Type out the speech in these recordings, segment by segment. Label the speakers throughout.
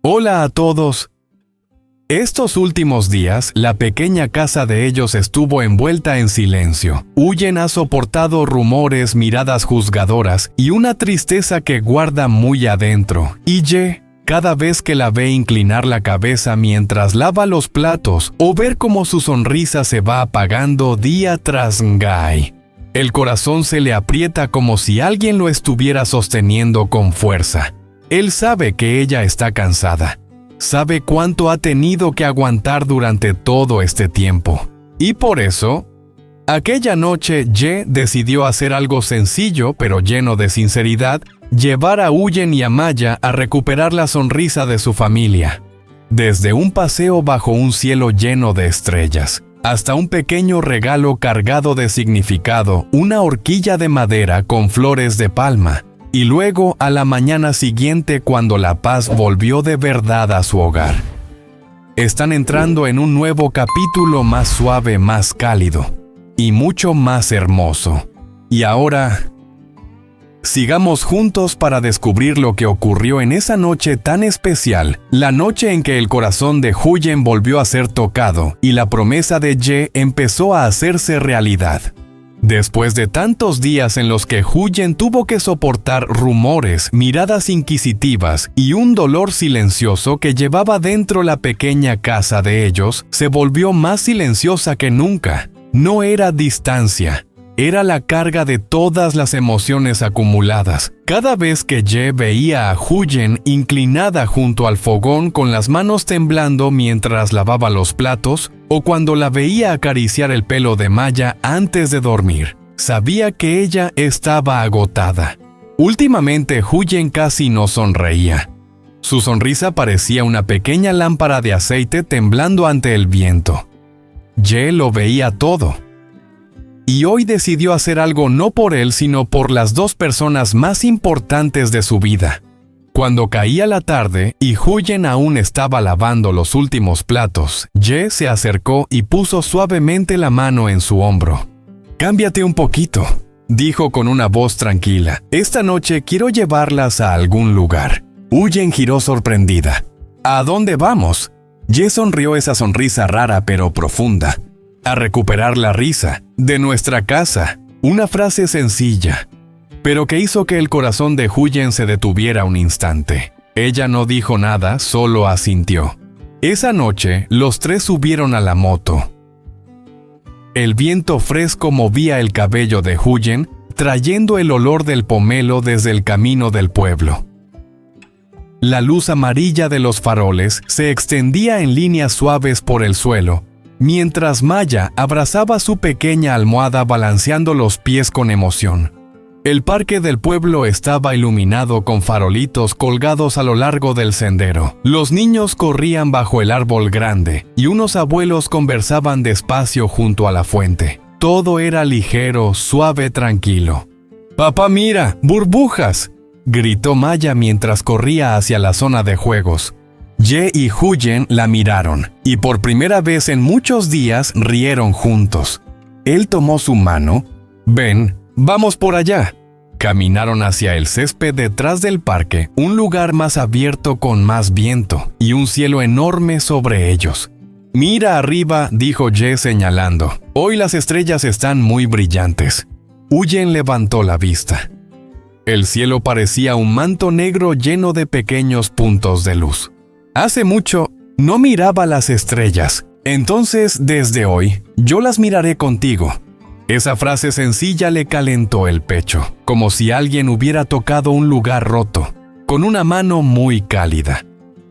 Speaker 1: Hola a todos. Estos últimos días, la pequeña casa de ellos estuvo envuelta en silencio. Huyen ha soportado rumores, miradas juzgadoras y una tristeza que guarda muy adentro. Y Ye, cada vez que la ve inclinar la cabeza mientras lava los platos o ver cómo su sonrisa se va apagando día tras día, el corazón se le aprieta como si alguien lo estuviera sosteniendo con fuerza. Él sabe que ella está cansada. Sabe cuánto ha tenido que aguantar durante todo este tiempo. Y por eso, aquella noche Ye decidió hacer algo sencillo pero lleno de sinceridad, llevar a Huyen y a Maya a recuperar la sonrisa de su familia. Desde un paseo bajo un cielo lleno de estrellas, hasta un pequeño regalo cargado de significado, una horquilla de madera con flores de palma. Y luego a la mañana siguiente cuando la paz volvió de verdad a su hogar. Están entrando en un nuevo capítulo más suave, más cálido y mucho más hermoso. Y ahora, sigamos juntos para descubrir lo que ocurrió en esa noche tan especial, la noche en que el corazón de Huyen volvió a ser tocado y la promesa de Ye empezó a hacerse realidad. Después de tantos días en los que Huyen tuvo que soportar rumores, miradas inquisitivas y un dolor silencioso que llevaba dentro la pequeña casa de ellos, se volvió más silenciosa que nunca. No era distancia, era la carga de todas las emociones acumuladas. Cada vez que Ye veía a Huyen inclinada junto al fogón con las manos temblando mientras lavaba los platos, o cuando la veía acariciar el pelo de Maya antes de dormir, sabía que ella estaba agotada. Últimamente Huyen casi no sonreía. Su sonrisa parecía una pequeña lámpara de aceite temblando ante el viento. Ye lo veía todo. Y hoy decidió hacer algo no por él, sino por las dos personas más importantes de su vida. Cuando caía la tarde y Huyen aún estaba lavando los últimos platos, Ye se acercó y puso suavemente la mano en su hombro. «Cámbiate un poquito», dijo con una voz tranquila. «Esta noche quiero llevarlas a algún lugar». Huyen giró sorprendida. «¿A dónde vamos?» Ye sonrió esa sonrisa rara pero profunda. «A recuperar la risa de nuestra casa». Una frase sencilla, pero que hizo que el corazón de Huyen se detuviera un instante. Ella no dijo nada, solo asintió. Esa noche, los tres subieron a la moto. El viento fresco movía el cabello de Huyen, trayendo el olor del pomelo desde el camino del pueblo. La luz amarilla de los faroles se extendía en líneas suaves por el suelo, mientras Maya abrazaba su pequeña almohada balanceando los pies con emoción. El parque del pueblo estaba iluminado con farolitos colgados a lo largo del sendero. Los niños corrían bajo el árbol grande y unos abuelos conversaban despacio junto a la fuente. Todo era ligero, suave, tranquilo. «¡Papá, mira! ¡Burbujas!», gritó Maya mientras corría hacia la zona de juegos. Ye y Huyen la miraron, y por primera vez en muchos días rieron juntos. Él tomó su mano. «Ven, vamos por allá». Caminaron hacia el césped detrás del parque, un lugar más abierto con más viento, y un cielo enorme sobre ellos. «Mira arriba», dijo Ye señalando. «Hoy las estrellas están muy brillantes». Huyen levantó la vista. El cielo parecía un manto negro lleno de pequeños puntos de luz. Hace mucho no miraba las estrellas. Entonces, desde hoy, yo las miraré contigo. Esa frase sencilla le calentó el pecho, como si alguien hubiera tocado un lugar roto, con una mano muy cálida.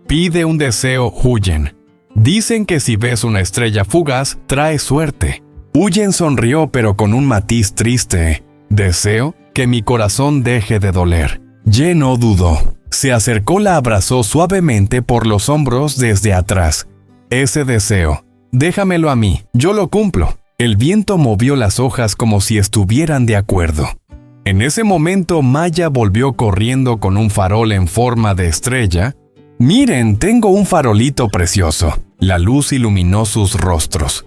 Speaker 1: «Pide un deseo, Huyen. Dicen que si ves una estrella fugaz, trae suerte». Huyen sonrió, pero con un matiz triste. «Deseo que mi corazón deje de doler». Ye no dudó. Se acercó, la abrazó suavemente por los hombros desde atrás. «Ese deseo, déjamelo a mí, yo lo cumplo». El viento movió las hojas como si estuvieran de acuerdo. En ese momento Maya volvió corriendo con un farol en forma de estrella. «Miren, tengo un farolito precioso». La luz iluminó sus rostros.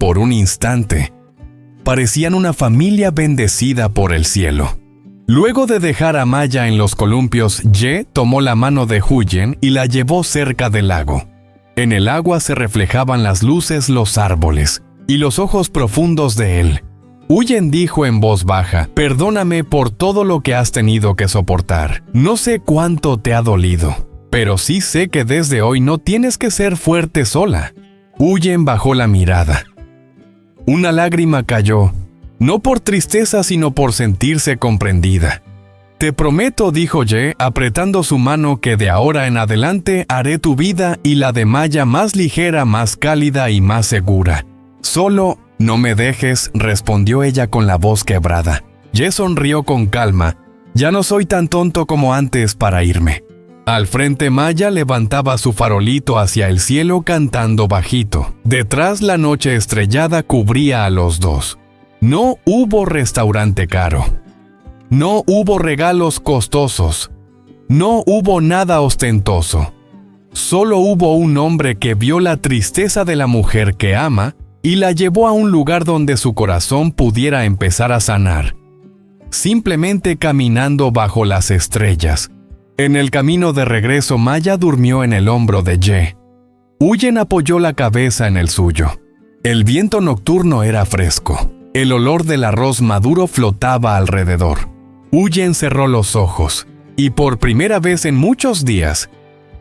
Speaker 1: Por un instante, parecían una familia bendecida por el cielo. Luego de dejar a Maya en los columpios, Ye tomó la mano de Huyen y la llevó cerca del lago. En el agua se reflejaban las luces, los árboles y los ojos profundos de él. Huyen dijo en voz baja: «Perdóname por todo lo que has tenido que soportar. No sé cuánto te ha dolido, pero sí sé que desde hoy no tienes que ser fuerte sola». Huyen bajó la mirada. Una lágrima cayó, no por tristeza sino por sentirse comprendida. «Te prometo», dijo Ye, apretando su mano, «que de ahora en adelante haré tu vida y la de Maya más ligera, más cálida y más segura. Solo no me dejes», respondió ella con la voz quebrada. Ye sonrió con calma. «Ya no soy tan tonto como antes para irme». Al frente Maya levantaba su farolito hacia el cielo cantando bajito. Detrás la noche estrellada cubría a los dos. No hubo restaurante caro. No hubo regalos costosos. No hubo nada ostentoso. Solo hubo un hombre que vio la tristeza de la mujer que ama y la llevó a un lugar donde su corazón pudiera empezar a sanar. Simplemente caminando bajo las estrellas. En el camino de regreso, Maya durmió en el hombro de Ye. Huyen apoyó la cabeza en el suyo. El viento nocturno era fresco. El olor del arroz maduro flotaba alrededor. Huyen cerró los ojos, y por primera vez en muchos días,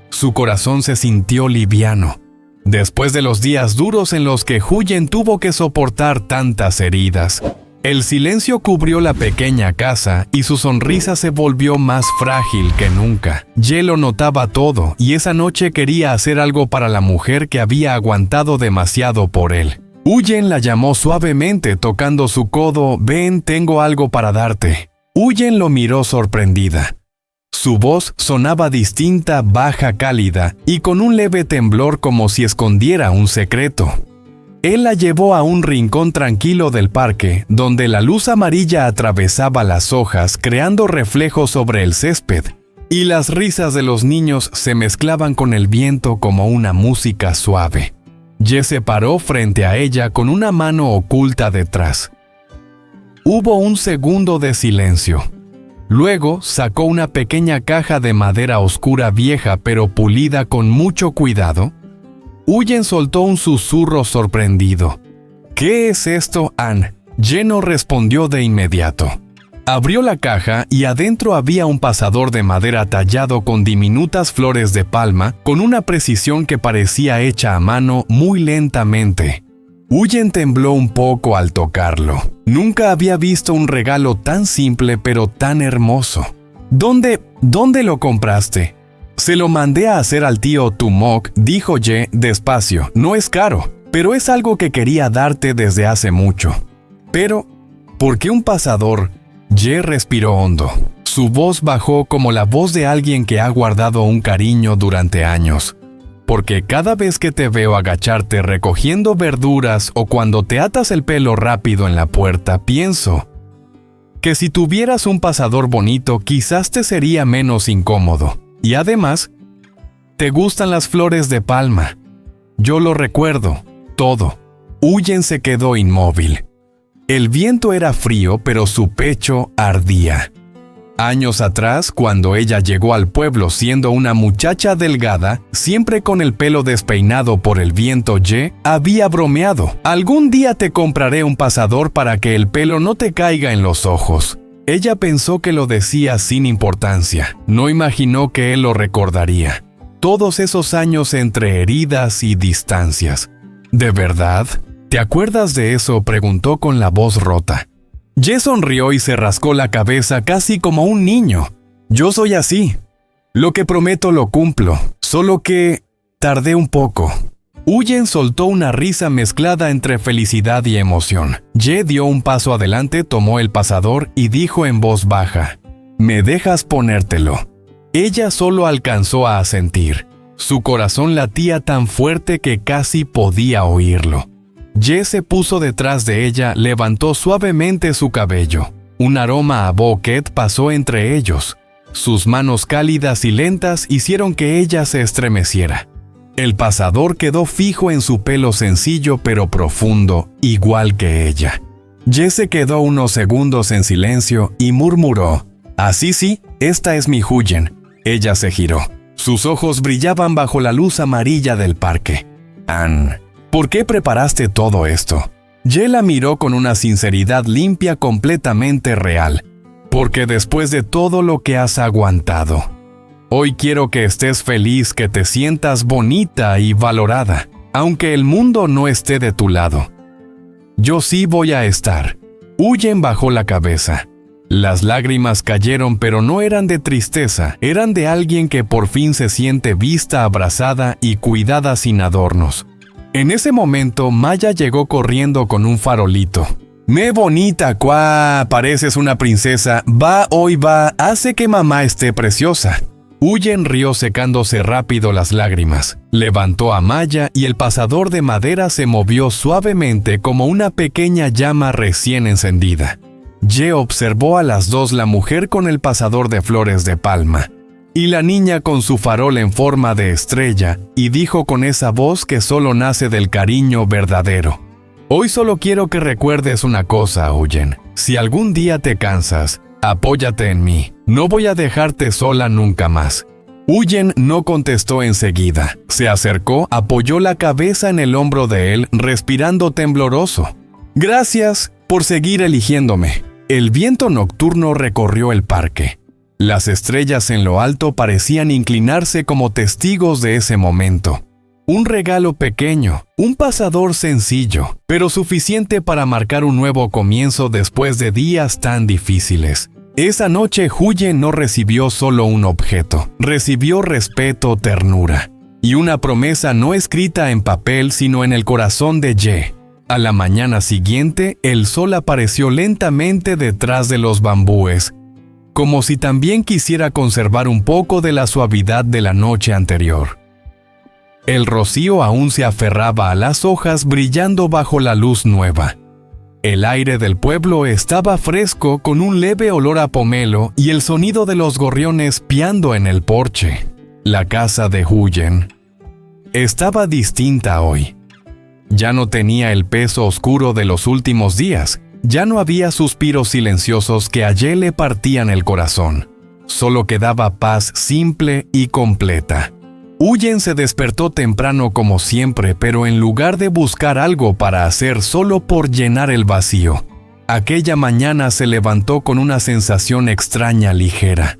Speaker 1: su corazón se sintió liviano. Después de los días duros en los que Huyen tuvo que soportar tantas heridas, el silencio cubrió la pequeña casa y su sonrisa se volvió más frágil que nunca. Ye lo notaba todo y esa noche quería hacer algo para la mujer que había aguantado demasiado por él. Huyen la llamó suavemente tocando su codo. «Ven, tengo algo para darte». Huyen lo miró sorprendida. Su voz sonaba distinta, baja, cálida y con un leve temblor como si escondiera un secreto. Él la llevó a un rincón tranquilo del parque, donde la luz amarilla atravesaba las hojas creando reflejos sobre el césped, y las risas de los niños se mezclaban con el viento como una música suave. Ye se paró frente a ella con una mano oculta detrás. Hubo un segundo de silencio. Luego sacó una pequeña caja de madera oscura vieja pero pulida con mucho cuidado. Huyen soltó un susurro sorprendido. «¿Qué es esto, Anne?». Ye no respondió de inmediato. Abrió la caja y adentro había un pasador de madera tallado con diminutas flores de palma, con una precisión que parecía hecha a mano muy lentamente. Huyen tembló un poco al tocarlo. Nunca había visto un regalo tan simple pero tan hermoso. ¿Dónde lo compraste?» «Se lo mandé a hacer al tío Tumok», dijo Ye despacio. «No es caro, pero es algo que quería darte desde hace mucho». «Pero, ¿por qué un pasador?». Ye respiró hondo. Su voz bajó como la voz de alguien que ha guardado un cariño durante años. «Porque cada vez que te veo agacharte recogiendo verduras o cuando te atas el pelo rápido en la puerta, pienso que si tuvieras un pasador bonito quizás te sería menos incómodo. Y además, te gustan las flores de palma. Yo lo recuerdo, todo». Huyen se quedó inmóvil. El viento era frío, pero su pecho ardía. Años atrás, cuando ella llegó al pueblo siendo una muchacha delgada, siempre con el pelo despeinado por el viento, Ye había bromeado: «Algún día te compraré un pasador para que el pelo no te caiga en los ojos». Ella pensó que lo decía sin importancia. No imaginó que él lo recordaría. Todos esos años entre heridas y distancias. «¿De verdad? ¿Te acuerdas de eso?», preguntó con la voz rota. Ye sonrió y se rascó la cabeza casi como un niño. «Yo soy así. Lo que prometo lo cumplo. Solo que tardé un poco». Huyen soltó una risa mezclada entre felicidad y emoción. Ye dio un paso adelante, tomó el pasador y dijo en voz baja: «¿Me dejas ponértelo?». Ella solo alcanzó a asentir. Su corazón latía tan fuerte que casi podía oírlo. Ye se puso detrás de ella, levantó suavemente su cabello. Un aroma a bouquet pasó entre ellos. Sus manos cálidas y lentas hicieron que ella se estremeciera. El pasador quedó fijo en su pelo sencillo pero profundo, igual que ella. Ye se quedó unos segundos en silencio y murmuró: Así sí, esta es mi Huyen. Ella se giró. Sus ojos brillaban bajo la luz amarilla del parque. Anne, ¿por qué preparaste todo esto? Ye la miró con una sinceridad limpia completamente real. Porque después de todo lo que has aguantado, hoy quiero que estés feliz, que te sientas bonita y valorada, aunque el mundo no esté de tu lado. Yo sí voy a estar. Huyen bajó la cabeza. Las lágrimas cayeron, pero no eran de tristeza, eran de alguien que por fin se siente vista, abrazada y cuidada sin adornos. En ese momento, Maya llegó corriendo con un farolito. ¡Me bonita, cuá! Pareces una princesa. Va, hoy va, hace que mamá esté preciosa. Huyen rió secándose rápido las lágrimas. Levantó a Maya y el pasador de madera se movió suavemente como una pequeña llama recién encendida. Ye observó a las dos, la mujer con el pasador de flores de palma y la niña con su farol en forma de estrella, y dijo con esa voz que solo nace del cariño verdadero: hoy solo quiero que recuerdes una cosa, Huyen. Si algún día te cansas, apóyate en mí. No voy a dejarte sola nunca más. Huyen no contestó enseguida. Se acercó, apoyó la cabeza en el hombro de él, respirando tembloroso. Gracias por seguir eligiéndome. El viento nocturno recorrió el parque. Las estrellas en lo alto parecían inclinarse como testigos de ese momento. Un regalo pequeño, un pasador sencillo, pero suficiente para marcar un nuevo comienzo después de días tan difíciles. Esa noche Huyen no recibió solo un objeto, recibió respeto, ternura y una promesa no escrita en papel sino en el corazón de Ye. A la mañana siguiente, el sol apareció lentamente detrás de los bambúes, como si también quisiera conservar un poco de la suavidad de la noche anterior. El rocío aún se aferraba a las hojas brillando bajo la luz nueva. El aire del pueblo estaba fresco con un leve olor a pomelo y el sonido de los gorriones piando en el porche. La casa de Huyen estaba distinta hoy. Ya no tenía el peso oscuro de los últimos días. Ya no había suspiros silenciosos que a Ye le partían el corazón. Solo quedaba paz simple y completa. Huyen se despertó temprano como siempre, pero en lugar de buscar algo para hacer solo por llenar el vacío, aquella mañana se levantó con una sensación extraña ligera.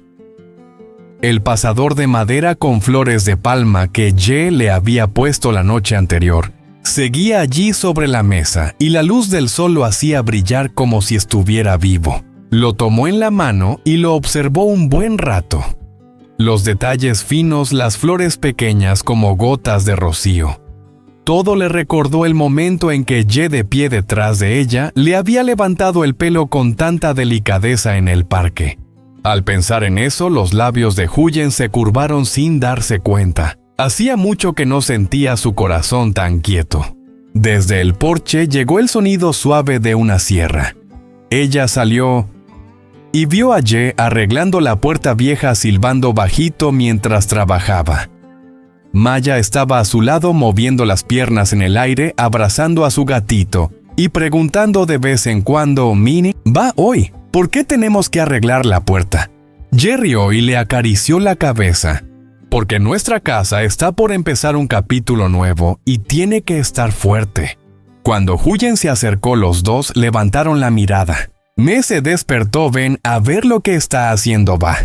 Speaker 1: El pasador de madera con flores de palma que Ye le había puesto la noche anterior seguía allí sobre la mesa y la luz del sol lo hacía brillar como si estuviera vivo. Lo tomó en la mano y lo observó un buen rato. Los detalles finos, las flores pequeñas como gotas de rocío. Todo le recordó el momento en que Ye, de pie detrás de ella, le había levantado el pelo con tanta delicadeza en el parque. Al pensar en eso, los labios de Huyen se curvaron sin darse cuenta. Hacía mucho que no sentía su corazón tan quieto. Desde el porche llegó el sonido suave de una sierra. Ella salió y vio a Ye arreglando la puerta vieja silbando bajito mientras trabajaba. Maya estaba a su lado moviendo las piernas en el aire, abrazando a su gatito y preguntando de vez en cuando: «Minnie, va hoy, ¿por qué tenemos que arreglar la puerta?». Ye rió y le acarició la cabeza. Porque nuestra casa está por empezar un capítulo nuevo y tiene que estar fuerte. Cuando Huyen se acercó, los dos levantaron la mirada. Me se despertó, ven a ver lo que está haciendo, va.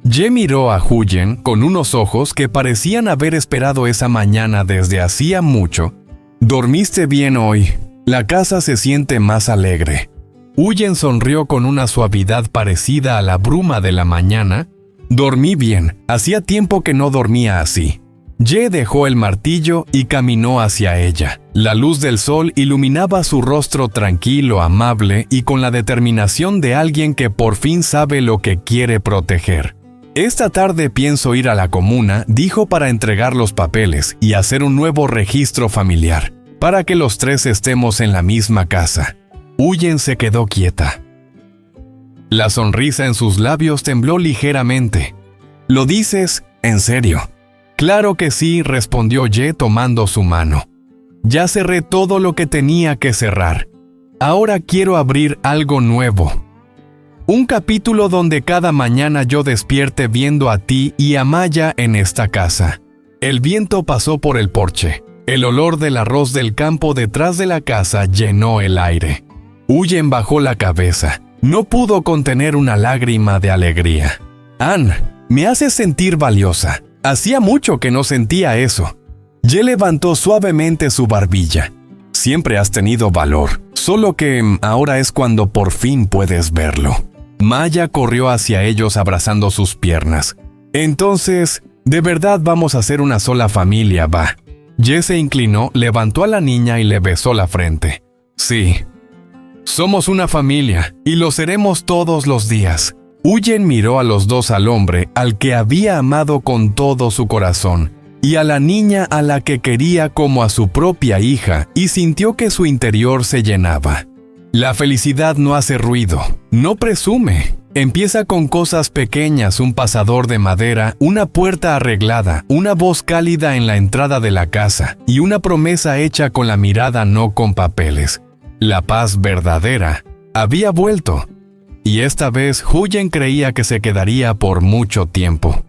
Speaker 1: Ye miró a Huyen con unos ojos que parecían haber esperado esa mañana desde hacía mucho. ¿Dormiste bien hoy? La casa se siente más alegre. Huyen sonrió con una suavidad parecida a la bruma de la mañana. Dormí bien, hacía tiempo que no dormía así. Ye dejó el martillo y caminó hacia ella. La luz del sol iluminaba su rostro tranquilo, amable y con la determinación de alguien que por fin sabe lo que quiere proteger. Esta tarde pienso ir a la comuna, dijo, para entregar los papeles y hacer un nuevo registro familiar, para que los tres estemos en la misma casa. Huyen se quedó quieta. La sonrisa en sus labios tembló ligeramente. ¿Lo dices en serio? Claro que sí, respondió Ye tomando su mano. Ya cerré todo lo que tenía que cerrar. Ahora quiero abrir algo nuevo. Un capítulo donde cada mañana yo despierte viendo a ti y a Maya en esta casa. El viento pasó por el porche. El olor del arroz del campo detrás de la casa llenó el aire. Huyen bajó la cabeza. No pudo contener una lágrima de alegría. Ann, me haces sentir valiosa. Hacía mucho que no sentía eso. Ye levantó suavemente su barbilla. Siempre has tenido valor, solo que ahora es cuando por fin puedes verlo. Maya corrió hacia ellos abrazando sus piernas. Entonces, de verdad vamos a ser una sola familia, va. Ye se inclinó, levantó a la niña y le besó la frente. Sí. Somos una familia, y lo seremos todos los días. Huyen miró a los dos, al hombre, al que había amado con todo su corazón, y a la niña a la que quería como a su propia hija, y sintió que su interior se llenaba. La felicidad no hace ruido, no presume. Empieza con cosas pequeñas, un pasador de madera, una puerta arreglada, una voz cálida en la entrada de la casa, y una promesa hecha con la mirada, no con papeles. La paz verdadera había vuelto, y esta vez Huyen creía que se quedaría por mucho tiempo.